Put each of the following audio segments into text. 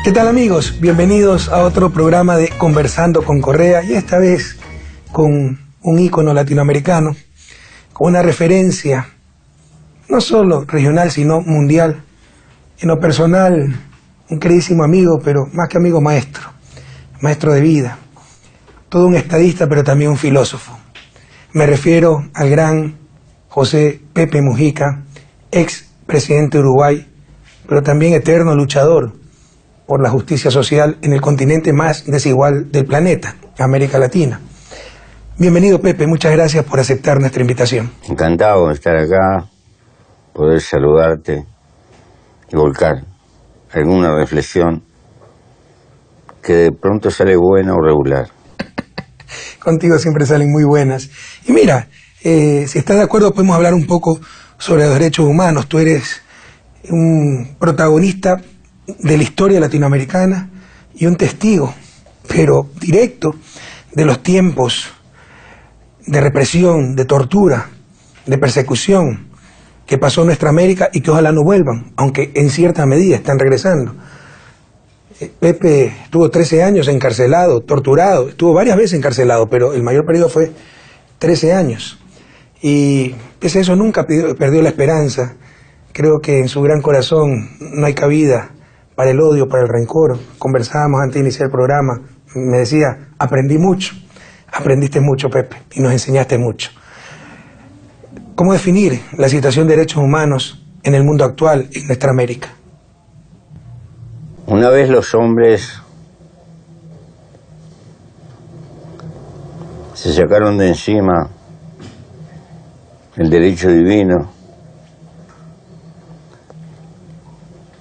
¿Qué tal, amigos? Bienvenidos a otro programa de Conversando con Correa, y esta vez con un ícono latinoamericano, con una referencia no solo regional sino mundial. En lo personal, un queridísimo amigo, pero más que amigo, maestro de vida, todo un estadista pero también un filósofo. Me refiero al gran José Pepe Mujica, ex presidente de Uruguay, pero también eterno luchador por la justicia social en el continente más desigual del planeta, América Latina. Bienvenido, Pepe, muchas gracias por aceptar nuestra invitación. Encantado de estar acá, poder saludarte y volcar alguna reflexión que de pronto sale buena o regular. Contigo siempre salen muy buenas. Y mira, si estás de acuerdo podemos hablar un poco sobre los derechos humanos. Tú eres un protagonista de la historia latinoamericana y un testigo, pero directo, de los tiempos de represión, de tortura, de persecución que pasó en nuestra América y que ojalá no vuelvan, aunque en cierta medida están regresando. Pepe estuvo 13 años encarcelado, torturado, estuvo varias veces encarcelado, pero el mayor periodo fue 13 años. Y pese a eso nunca perdió la esperanza. Creo que en su gran corazón no hay cabida para el odio, para el rencor. Conversábamos antes de iniciar el programa, me decía, aprendí mucho. Aprendiste mucho, Pepe, y nos enseñaste mucho. ¿Cómo definir la situación de derechos humanos en el mundo actual, en nuestra América? Una vez los hombres se sacaron de encima el derecho divino,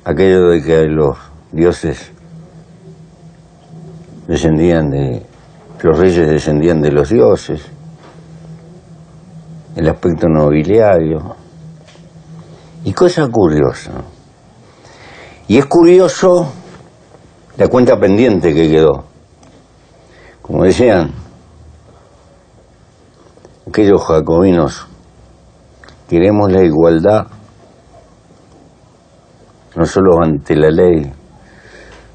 aquello de que los dioses descendían de... Los reyes descendían de los dioses, el aspecto nobiliario, y cosa curiosa. Y es curioso la cuenta pendiente que quedó. Como decían aquellos jacobinos, queremos la igualdad, no solo ante la ley,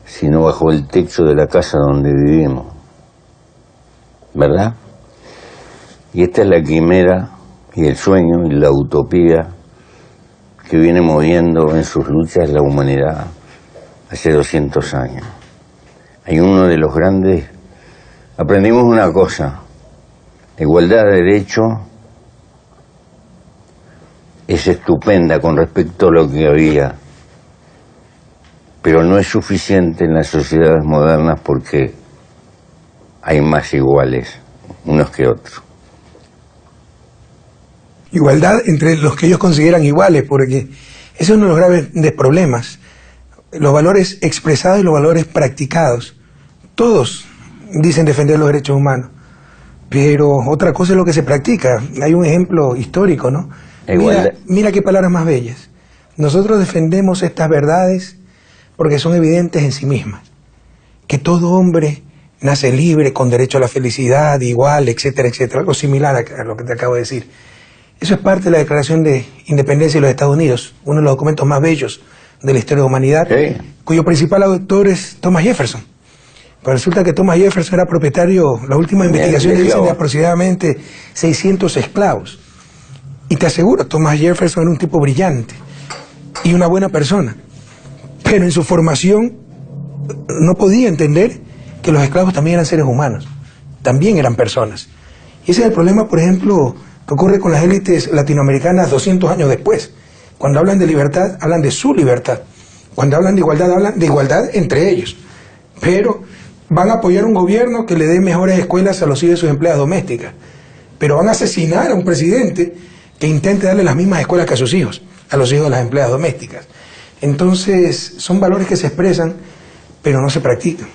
sino bajo el techo de la casa donde vivimos. ¿Verdad? Y esta es la quimera y el sueño y la utopía que viene moviendo en sus luchas la humanidad hace 200 años. Hay uno de los grandes... Aprendimos una cosa, la igualdad de derecho es estupenda con respecto a lo que había, pero no es suficiente en las sociedades modernas porque hay más iguales unos que otros. Igualdad entre los que ellos consideran iguales, porque ese es uno de los graves problemas. Los valores expresados y los valores practicados. Todos dicen defender los derechos humanos, pero otra cosa es lo que se practica. Hay un ejemplo histórico, ¿no? Mira qué palabras más bellas. Nosotros defendemos estas verdades porque son evidentes en sí mismas. Que todo hombre nace libre, con derecho a la felicidad, igual, etcétera, etcétera. Algo similar a lo que te acabo de decir. Eso es parte de la Declaración de Independencia de los Estados Unidos, uno de los documentos más bellos de la historia de la humanidad, cuyo principal autor es Thomas Jefferson. Pero resulta que Thomas Jefferson era propietario, las últimas investigaciones dicen, de aproximadamente 600 esclavos. Y te aseguro, Thomas Jefferson era un tipo brillante y una buena persona. Pero en su formación no podía entender que los esclavos también eran seres humanos, también eran personas. Y ese es el problema, por ejemplo, que ocurre con las élites latinoamericanas 200 años después. Cuando hablan de libertad, hablan de su libertad. Cuando hablan de igualdad entre ellos. Pero van a apoyar un gobierno que le dé mejores escuelas a los hijos de sus empleadas domésticas. Pero van a asesinar a un presidente que intente darle las mismas escuelas que a sus hijos, a los hijos de las empleadas domésticas. Entonces, son valores que se expresan, pero no se practican.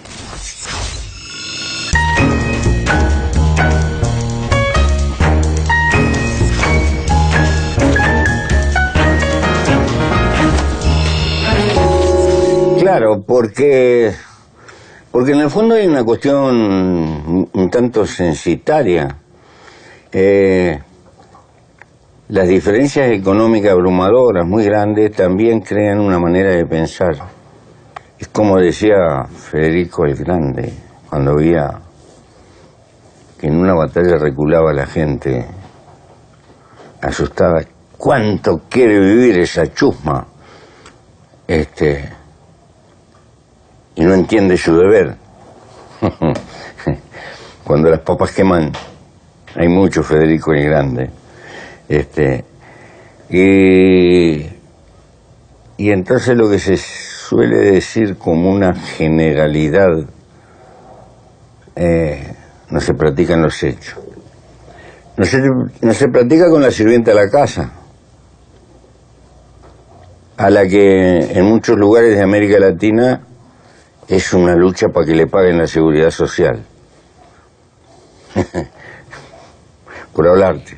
Claro, porque en el fondo hay una cuestión un tanto censitaria. Las diferencias económicas abrumadoras, muy grandes, también crean una manera de pensar Es como decía Federico el Grande, cuando veía que en una batalla reculaba la gente asustada. ¿Cuánto quiere vivir esa chusma? Y no entiende su deber. Cuando las papas queman, hay mucho Federico el Grande. Y entonces lo que se suele decir como una generalidad no se practica en los hechos. No se practica con la sirvienta de la casa, a la que en muchos lugares de América Latina es una lucha para que le paguen la seguridad social. Por hablarte.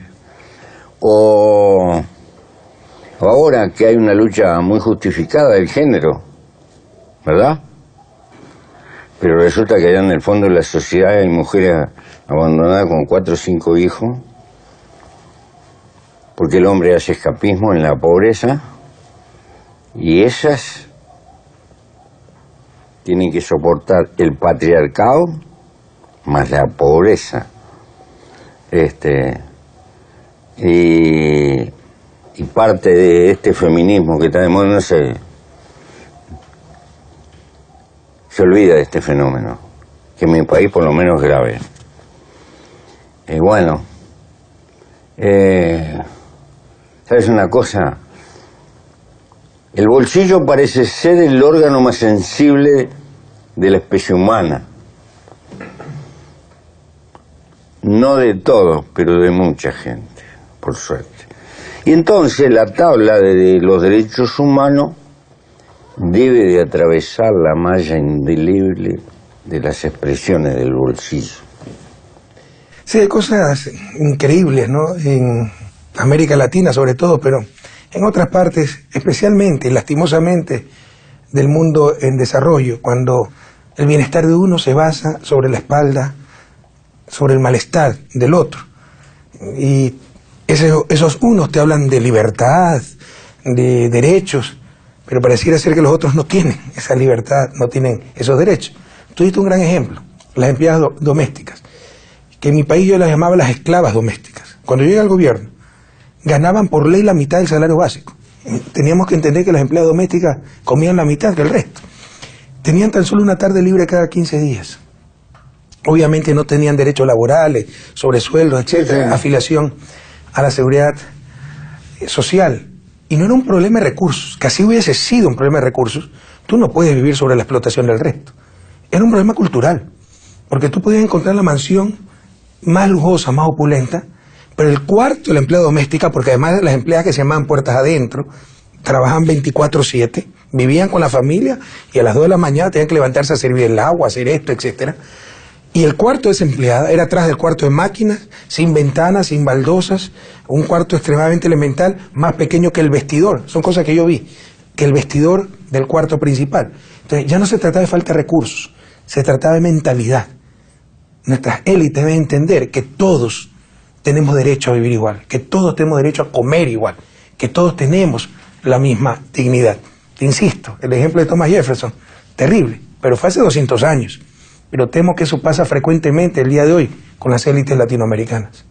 O ahora que hay una lucha muy justificada del género, ¿verdad? Pero resulta que allá en el fondo de la sociedad hay mujeres abandonadas con 4 o 5 hijos, porque el hombre hace escapismo en la pobreza, y esas tienen que soportar el patriarcado más la pobreza. Y parte de este feminismo que está de moda no se olvida de este fenómeno, que en mi país por lo menos es grave. ¿Sabes una cosa? El bolsillo parece ser el órgano más sensible de la especie humana. No de todos, pero de mucha gente, por suerte. Y entonces la tabla de los derechos humanos debe de atravesar la malla indeleble de las expresiones del bolsillo. Sí, hay cosas increíbles, ¿no? En América Latina sobre todo, pero en otras partes, especialmente, lastimosamente, del mundo en desarrollo, cuando el bienestar de uno se basa sobre la espalda, sobre el malestar del otro. Y esos unos te hablan de libertad, de derechos, pero pareciera ser que los otros no tienen esa libertad, no tienen esos derechos. Tú diste un gran ejemplo, las empleadas domésticas, que en mi país yo las llamaba las esclavas domésticas. Cuando yo llegué al gobierno, ganaban por ley la mitad del salario básico. Teníamos que entender que las empleadas domésticas comían la mitad que el resto. Tenían tan solo una tarde libre cada 15 días. Obviamente no tenían derechos laborales, sobresueldos, etcétera, afiliación a la seguridad social. Y no era un problema de recursos, que así hubiese sido un problema de recursos. Tú no puedes vivir sobre la explotación del resto. Era un problema cultural, porque tú podías encontrar la mansión más lujosa, más opulenta, pero el cuarto de la empleada doméstica, porque además de las empleadas que se llamaban puertas adentro, trabajaban 24/7, vivían con la familia y a las 2 de la mañana tenían que levantarse a servir el agua, hacer esto, etcétera. Y el cuarto de esa empleada era atrás del cuarto de máquinas, sin ventanas, sin baldosas, un cuarto extremadamente elemental, más pequeño que el vestidor. Son cosas que yo vi, que el vestidor del cuarto principal. Entonces ya no se trataba de falta de recursos, se trataba de mentalidad. Nuestras élites deben entender que todos tenemos derecho a vivir igual, que todos tenemos derecho a comer igual, que todos tenemos la misma dignidad. Te insisto, el ejemplo de Thomas Jefferson, terrible, pero fue hace 200 años. Pero temo que eso pasa frecuentemente el día de hoy con las élites latinoamericanas.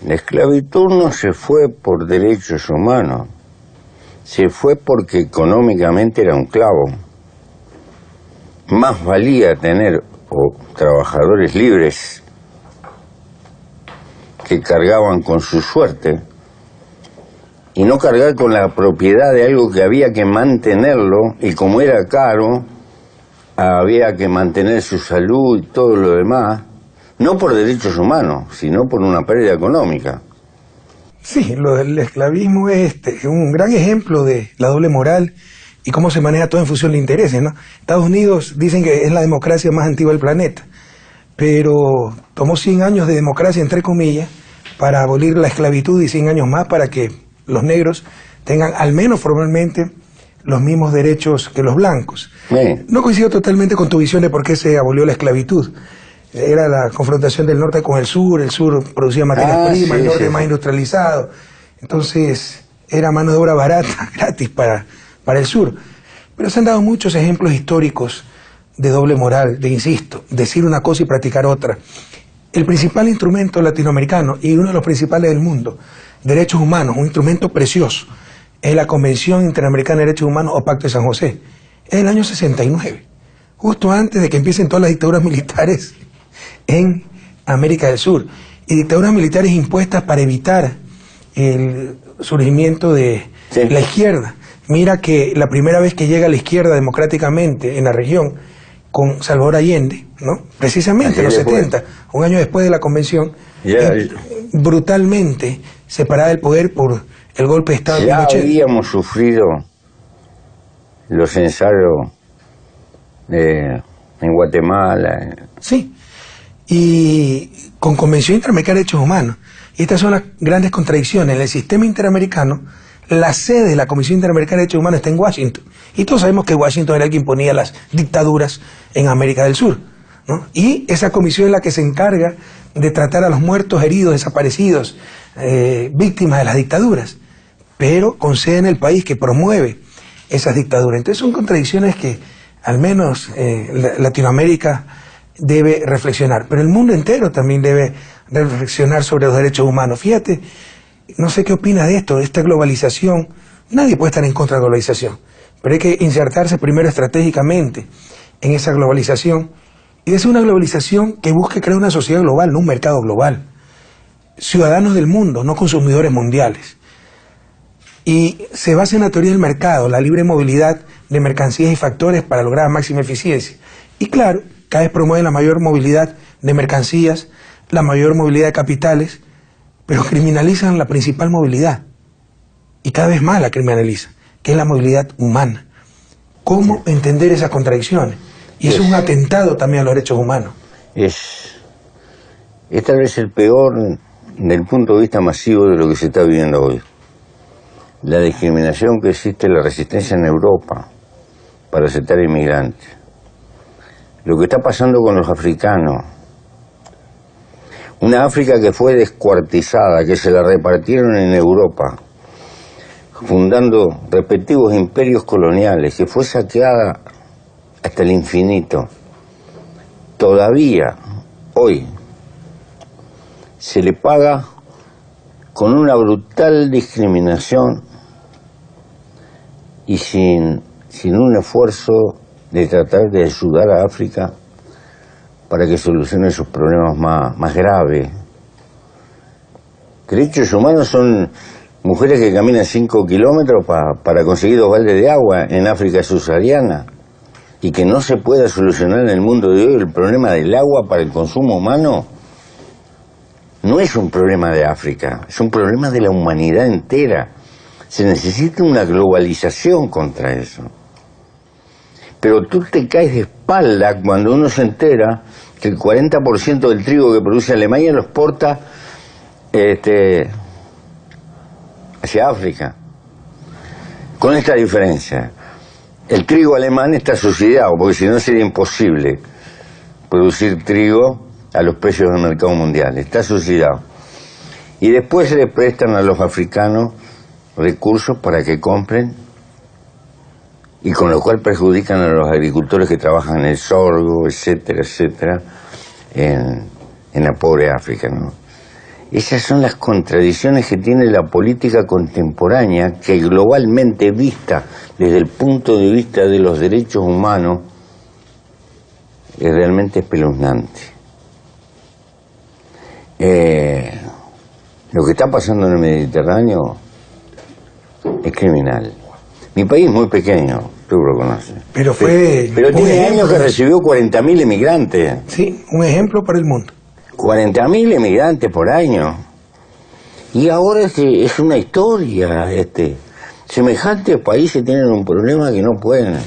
La esclavitud no se fue por derechos humanos, se fue porque económicamente era un clavo. Más valía tener trabajadores libres que cargaban con su suerte y no cargar con la propiedad de algo que había que mantenerlo, y como era caro había que mantener su salud y todo lo demás, no por derechos humanos, sino por una pérdida económica. Sí, lo del esclavismo es un gran ejemplo de la doble moral y cómo se maneja todo en función de intereses, ¿no? Estados Unidos dicen que es la democracia más antigua del planeta, pero tomó 100 años de democracia, entre comillas, para abolir la esclavitud y 100 años más para que los negros tengan, al menos formalmente, los mismos derechos que los blancos. Sí. No coincido totalmente con tu visión de por qué se abolió la esclavitud. Era la confrontación del norte con el sur producía materias primas, el norte más industrializado. Entonces era mano de obra barata, gratis para el sur. Pero se han dado muchos ejemplos históricos de doble moral, de, insisto, decir una cosa y practicar otra. El principal instrumento latinoamericano y uno de los principales del mundo, derechos humanos, un instrumento precioso, es la Convención Interamericana de Derechos Humanos o Pacto de San José. Es del año 69, justo antes de que empiecen todas las dictaduras militares en América del Sur. Y dictaduras militares impuestas para evitar el surgimiento de la izquierda. Mira que la primera vez que llega la izquierda democráticamente en la región, con Salvador Allende, ¿no? Precisamente en los 70, un año después de la convención, brutalmente separada del poder por el golpe de Estado de Pinochet. Ya habíamos sufrido los ensayos en Guatemala. Sí, y con Convención Interamericana de Derechos Humanos. Y estas son las grandes contradicciones. En el sistema interamericano, la sede de la Comisión Interamericana de Derechos Humanos está en Washington. Y todos sabemos que Washington era el que imponía las dictaduras en América del Sur, ¿no? Y esa comisión es la que se encarga de tratar a los muertos, heridos, desaparecidos, víctimas de las dictaduras, pero con sede en el país que promueve esas dictaduras. Entonces son contradicciones que al menos Latinoamérica debe reflexionar, pero el mundo entero también debe reflexionar sobre los derechos humanos. Fíjate, no sé qué opinas de esto, de esta globalización. Nadie puede estar en contra de la globalización, pero hay que insertarse primero estratégicamente en esa globalización, y es una globalización que busque crear una sociedad global, no un mercado global. Ciudadanos del mundo, no consumidores mundiales. Y se basa en la teoría del mercado, la libre movilidad de mercancías y factores para lograr máxima eficiencia. Y claro, cada vez promueve la mayor movilidad de mercancías, la mayor movilidad de capitales, pero criminalizan la principal movilidad. Y cada vez más la criminalizan, que es la movilidad humana. ¿Cómo entender esas contradicciones? Y es un atentado también a los derechos humanos. Es tal vez el peor desde el punto de vista masivo de lo que se está viviendo hoy. La discriminación que existe, la resistencia en Europa para aceptar inmigrantes. Lo que está pasando con los africanos. Una África que fue descuartizada, que se la repartieron en Europa, fundando respectivos imperios coloniales, que fue saqueada hasta el infinito. Todavía, hoy, se le paga con una brutal discriminación y sin un esfuerzo de tratar de ayudar a África para que solucione sus problemas más graves. Derechos humanos son mujeres que caminan 5 kilómetros para conseguir 2 baldes de agua en África subsahariana, y que no se pueda solucionar en el mundo de hoy el problema del agua para el consumo humano. No es un problema de África, es un problema de la humanidad entera. Se necesita una globalización contra eso. Pero tú te caes de espalda cuando uno se entera que el 40% del trigo que produce Alemania lo exporta hacia África. Con esta diferencia: el trigo alemán está subsidiado, porque si no sería imposible producir trigo a los precios del mercado mundial. Está subsidiado. Y después se le prestan a los africanos recursos para que compren, y con lo cual perjudican a los agricultores que trabajan en el sorgo, etcétera, etcétera, en la pobre África, ¿no? Esas son las contradicciones que tiene la política contemporánea, que globalmente vista desde el punto de vista de los derechos humanos es realmente espeluznante. Lo que está pasando en el Mediterráneo es criminal. Mi país es muy pequeño, tú lo conoces. Pero tiene años que recibió 40.000 emigrantes. Sí, un ejemplo para el mundo. 40.000 emigrantes por año. Y ahora es una historia. Semejantes países tienen un problema que no pueden.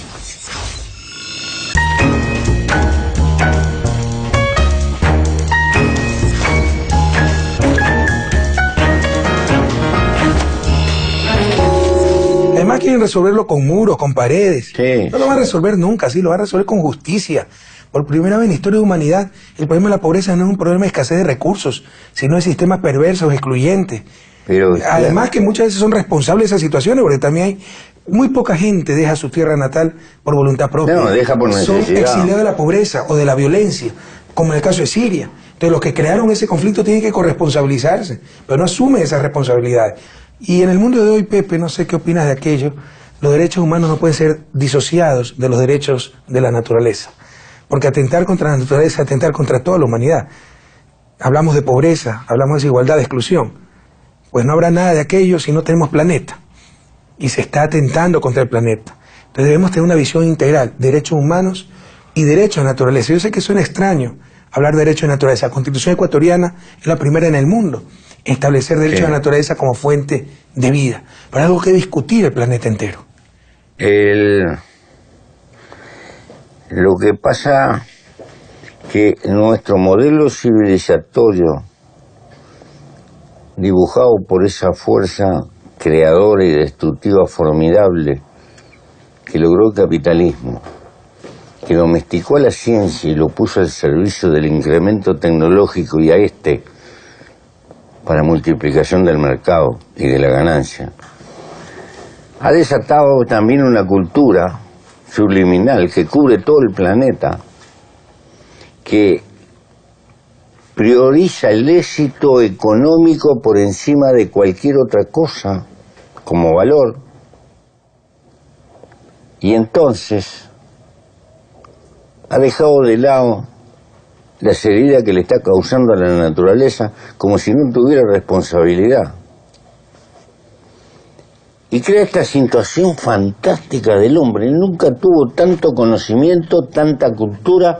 demás quieren resolverlo con muros, con paredes. Sí, No lo van a resolver nunca, sí, lo van a resolver con justicia. Por primera vez en la historia de la humanidad, el problema de la pobreza no es un problema de escasez de recursos, sino de sistemas perversos, excluyentes. pero Además que muchas veces son responsables de esas situaciones, porque también hay muy poca gente deja su tierra natal por voluntad propia. No, deja por necesidad. Son exiliados de la pobreza o de la violencia, como en el caso de Siria. Entonces los que crearon ese conflicto tienen que corresponsabilizarse, pero no asumen esas responsabilidades. Y en el mundo de hoy, Pepe, no sé qué opinas de aquello, los derechos humanos no pueden ser disociados de los derechos de la naturaleza. Porque atentar contra la naturaleza es atentar contra toda la humanidad. Hablamos de pobreza, hablamos de desigualdad, de exclusión. Pues no habrá nada de aquello si no tenemos planeta. Y se está atentando contra el planeta. Entonces debemos tener una visión integral, derechos humanos y derechos de naturaleza. Yo sé que suena extraño hablar de derechos de naturaleza. La Constitución ecuatoriana es la primera en el mundo en establecer derechos de naturaleza como fuente de vida. Pero es algo que discutir el planeta entero. Lo que pasa que nuestro modelo civilizatorio, dibujado por esa fuerza creadora y destructiva formidable que logró el capitalismo, que domesticó a la ciencia y lo puso al servicio del incremento tecnológico y a para multiplicación del mercado y de la ganancia, ha desatado también una cultura subliminal que cubre todo el planeta, que prioriza el éxito económico por encima de cualquier otra cosa como valor. Y entonces ha dejado de lado la seriedad que le está causando a la naturaleza, como si no tuviera responsabilidad. Y crea esta situación fantástica del hombre. Nunca tuvo tanto conocimiento, tanta cultura,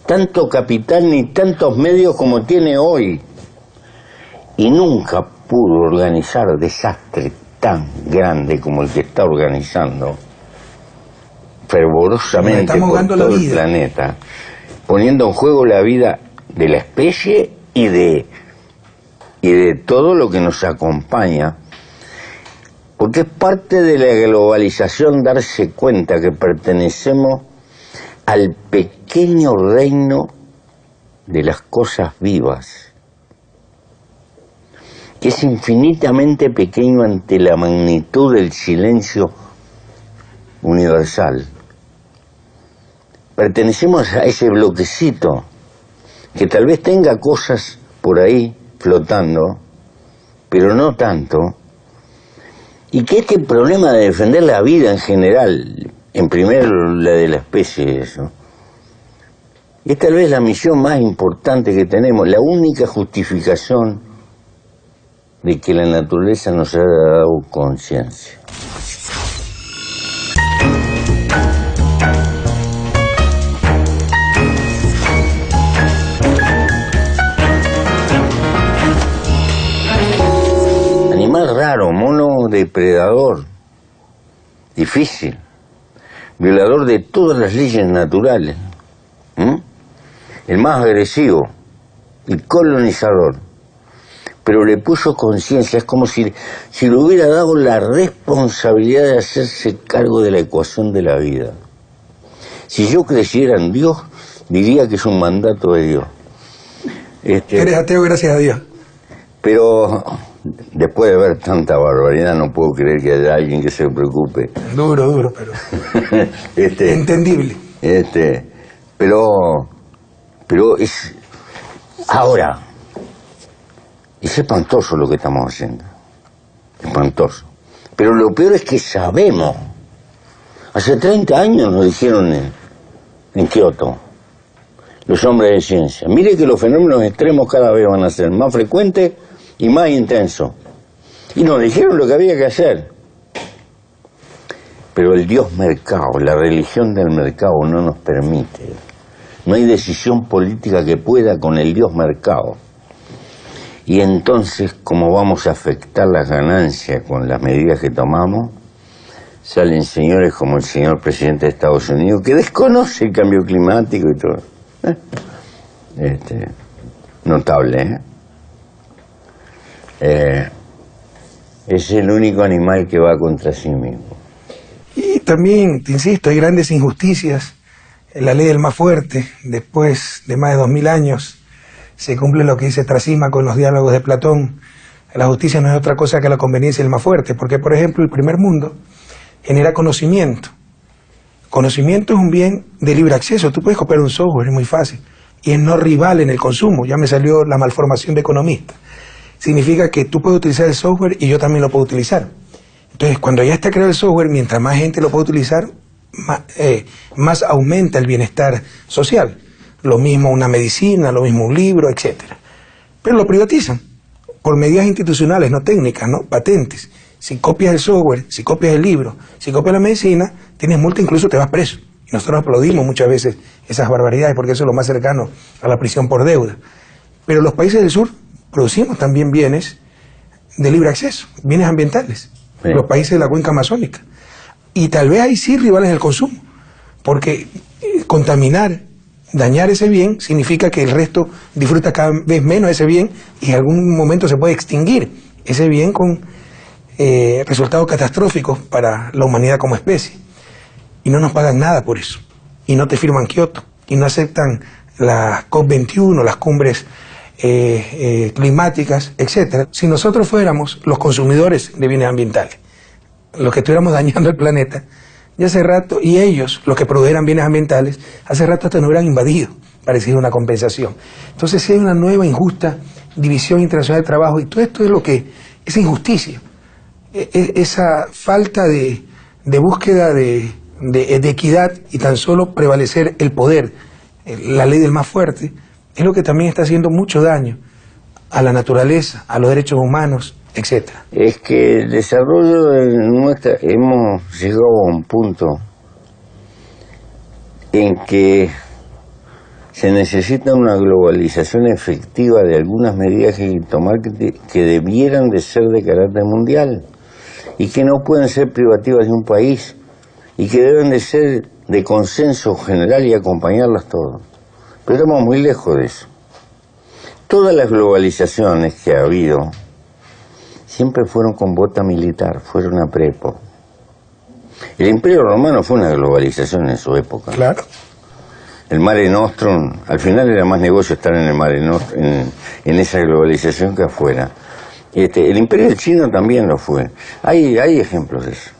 tanto capital ni tantos medios como tiene hoy. Y nunca pudo organizar desastre tan grande como el que está organizando fervorosamente por todo el planeta, poniendo en juego la vida de la especie y de todo lo que nos acompaña. Porque es parte de la globalización darse cuenta que pertenecemos al pequeño reino de las cosas vivas, que es infinitamente pequeño ante la magnitud del silencio universal. Pertenecemos a ese bloquecito que tal vez tenga cosas por ahí flotando, pero no tanto. Y que este problema de defender la vida en general, en primer la de la especie, eso, es tal vez la misión más importante que tenemos, la única justificación de que la naturaleza nos haya dado conciencia. Animal raro, mono depredador, difícil, violador de todas las leyes naturales, el más agresivo y colonizador, pero le puso conciencia. Es como si le hubiera dado la responsabilidad de hacerse cargo de la ecuación de la vida. Si yo creyera en Dios, diría que es un mandato de Dios. Eres ateo, gracias a Dios. Pero después de ver tanta barbaridad, no puedo creer que haya alguien que se preocupe. Duro, pero entendible. Pero es ahora, es espantoso lo que estamos haciendo, espantoso. Pero lo peor es que sabemos. Hace 30 años nos dijeron en Kioto, los hombres de ciencia, mire que los fenómenos extremos cada vez van a ser más frecuentes y más intensos. Y nos dijeron lo que había que hacer. Pero el Dios mercado, la religión del mercado no nos permite. No hay decisión política que pueda con el Dios mercado. Y entonces, ¿cómo vamos a afectar las ganancias con las medidas que tomamos? Salen señores como el señor presidente de Estados Unidos, que desconoce el cambio climático y todo. Notable, es el único animal que va contra sí mismo. también, te insisto, hay grandes injusticias. La ley del más fuerte, después de más de 2000 años, se cumple lo que dice Trasímaco en los diálogos de Platón. La justicia no es otra cosa que la conveniencia del más fuerte, porque, por ejemplo, el primer mundo genera conocimiento. Conocimiento es un bien de libre acceso. Tú puedes copiar un software, es muy fácil, y es no rival en el consumo. Ya me salió la malformación de economista. Significa que tú puedes utilizar el software y yo también lo puedo utilizar. Entonces, cuando ya está creado el software, mientras más gente lo puede utilizar, más aumenta el bienestar social. Lo mismo una medicina, lo mismo un libro, etcétera. Pero lo privatizan por medidas institucionales, no técnicas, no patentes. Si copias el software, si copias el libro, si copias la medicina, tienes multa, incluso te vas preso. Y nosotros aplaudimos muchas veces esas barbaridades porque eso es lo más cercano a la prisión por deuda. Pero los países del sur producimos también bienes de libre acceso, bienes ambientales. Sí. Los países de la cuenca amazónica. Y tal vez ahí sí rivales en el consumo, porque contaminar, dañar ese bien, significa que el resto disfruta cada vez menos ese bien y en algún momento se puede extinguir ese bien con resultados catastróficos para la humanidad como especie. Y no nos pagan nada por eso. Y no te firman Kioto. Y no aceptan las COP21, las cumbres climáticas, etc. Si nosotros fuéramos los consumidores de bienes ambientales, los que estuviéramos dañando el planeta, ya hace rato, y ellos, los que produjeran bienes ambientales, hace rato hasta nos hubieran invadido para exigir una compensación. Entonces, si hay una nueva injusta división internacional de trabajo, y todo esto es lo que, esa injusticia, esa falta de búsqueda de equidad y tan solo prevalecer el poder, la ley del más fuerte, es lo que también está haciendo mucho daño a la naturaleza, a los derechos humanos, etcétera. Es que el desarrollo de nuestra... Hemos llegado a un punto en que se necesita una globalización efectiva de algunas medidas que hay que tomar que debieran de ser de carácter mundial y que no pueden ser privativas de un país y que deben de ser de consenso general y acompañarlas todas. Pero estamos muy lejos de eso. Todas las globalizaciones que ha habido siempre fueron con bota militar, fueron a prepo. El Imperio Romano fue una globalización en su época. Claro. El Mare Nostrum, al final era más negocio estar en el Mare Nostrum, en esa globalización que afuera. El Imperio Chino también lo fue. Hay ejemplos de eso.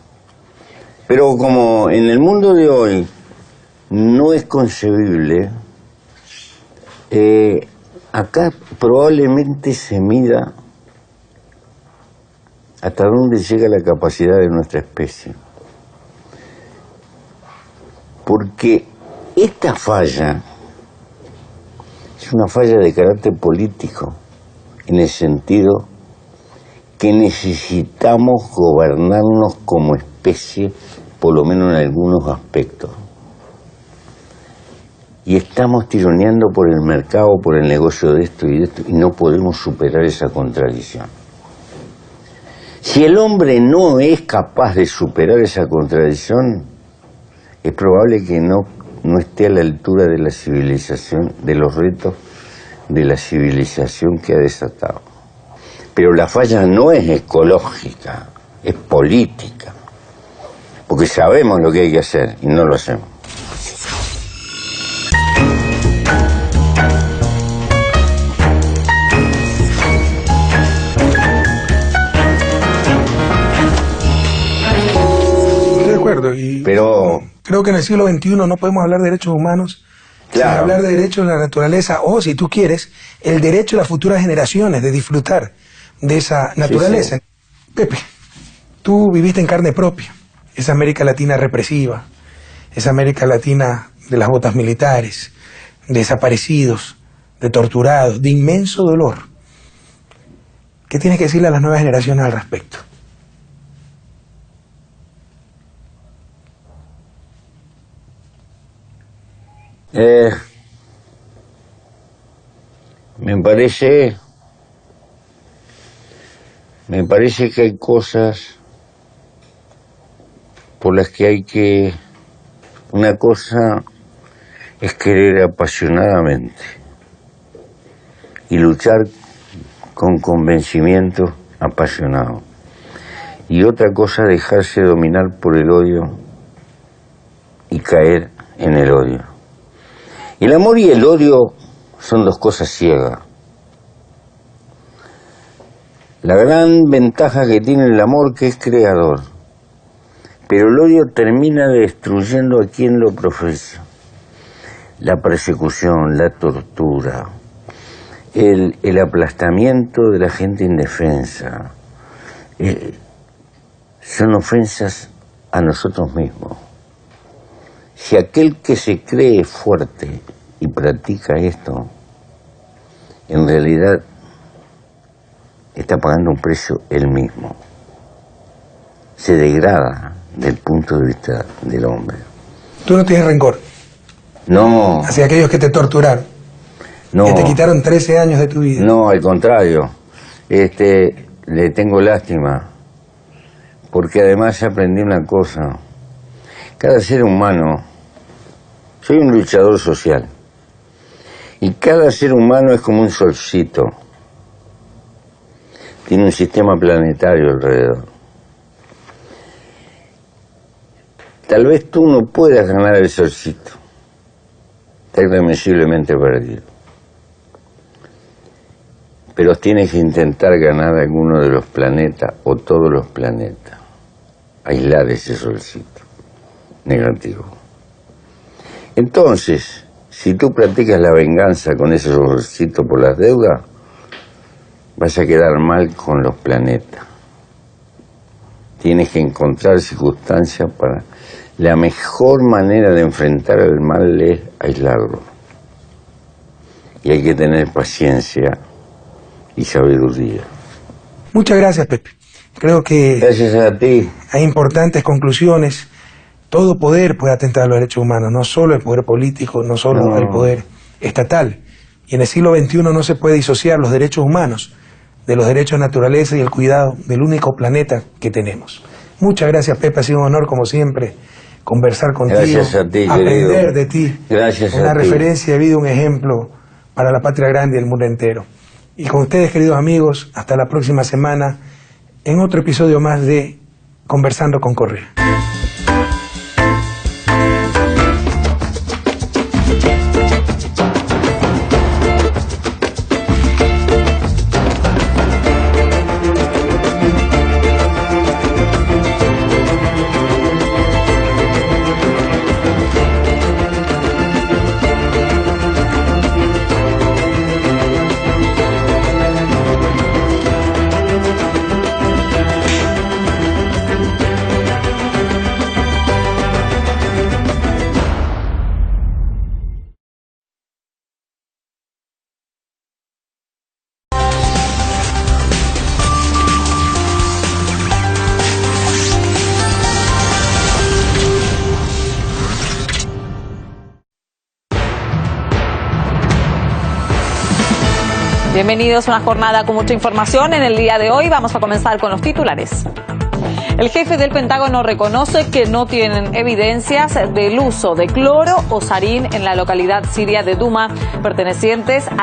Pero como en el mundo de hoy no es concebible, acá probablemente se mida hasta dónde llega la capacidad de nuestra especie. Porque esta falla es una falla de carácter político, en el sentido que necesitamos gobernarnos como especie, por lo menos en algunos aspectos. Y estamos tironeando por el mercado, por el negocio de esto, y no podemos superar esa contradicción. Si el hombre no es capaz de superar esa contradicción, es probable que no esté a la altura de la civilización, de los retos de la civilización que ha desatado. Pero la falla no es ecológica, es política, porque sabemos lo que hay que hacer y no lo hacemos. Pero creo que en el siglo XXI no podemos hablar de derechos humanos, claro, sin hablar de derechos de la naturaleza, o si tú quieres, el derecho de las futuras generaciones de disfrutar de esa naturaleza. Sí, sí. Pepe, tú viviste en carne propia esa América Latina represiva, esa América Latina de las botas militares, de desaparecidos, de torturados, de inmenso dolor. ¿Qué tienes que decirle a las nuevas generaciones al respecto? Me parece que hay cosas por las que hay que... Una cosa es querer apasionadamente y luchar con convencimiento apasionado. Y otra cosa, dejarse dominar por el odio caer en el odio. El amor y el odio son dos cosas ciegas. La gran ventaja que tiene el amor que es creador, pero el odio termina destruyendo a quien lo profesa. La persecución, la tortura, el aplastamiento de la gente indefensa, son ofensas a nosotros mismos. Si aquel que se cree fuerte y practica esto, en realidad está pagando un precio él mismo. Se degrada del punto de vista del hombre. ¿Tú no tienes rencor? No. Hacia aquellos que te torturaron. No. Que te quitaron 13 años de tu vida. No, al contrario. Le tengo lástima. Porque además aprendí una cosa. Cada ser humano, soy un luchador social. Y cada ser humano es como un solcito. Tiene un sistema planetario alrededor. Tal vez tú no puedas ganar el solcito. Está irremisiblemente perdido. Pero tienes que intentar ganar alguno de los planetas o todos los planetas. Aislar ese solcito negativo. Entonces, si tú practicas la venganza con ese solcito por las deudas, vas a quedar mal con los planetas. Tienes que encontrar circunstancias para... La mejor manera de enfrentar el mal es aislarlo. Y hay que tener paciencia y sabiduría. Muchas gracias, Pepe. Creo que Gracias a ti. hay importantes conclusiones. Todo poder puede atentar a los derechos humanos, no solo el poder político, no solo el poder estatal. Y en el siglo XXI no se puede disociar los derechos humanos de los derechos de naturaleza y el cuidado del único planeta que tenemos. Muchas gracias, Pepe. Ha sido un honor, como siempre, conversar contigo. Gracias a ti, aprender querido. de ti. Gracias a ti. Una referencia de vida, un ejemplo para la patria grande y el mundo entero. Y con ustedes, queridos amigos, hasta la próxima semana en otro episodio más de Conversando con Correa. Bienvenidos a una jornada con mucha información. En el día de hoy vamos a comenzar con los titulares. El jefe del Pentágono reconoce que no tienen evidencias del uso de cloro o sarín en la localidad siria de Duma, pertenecientes a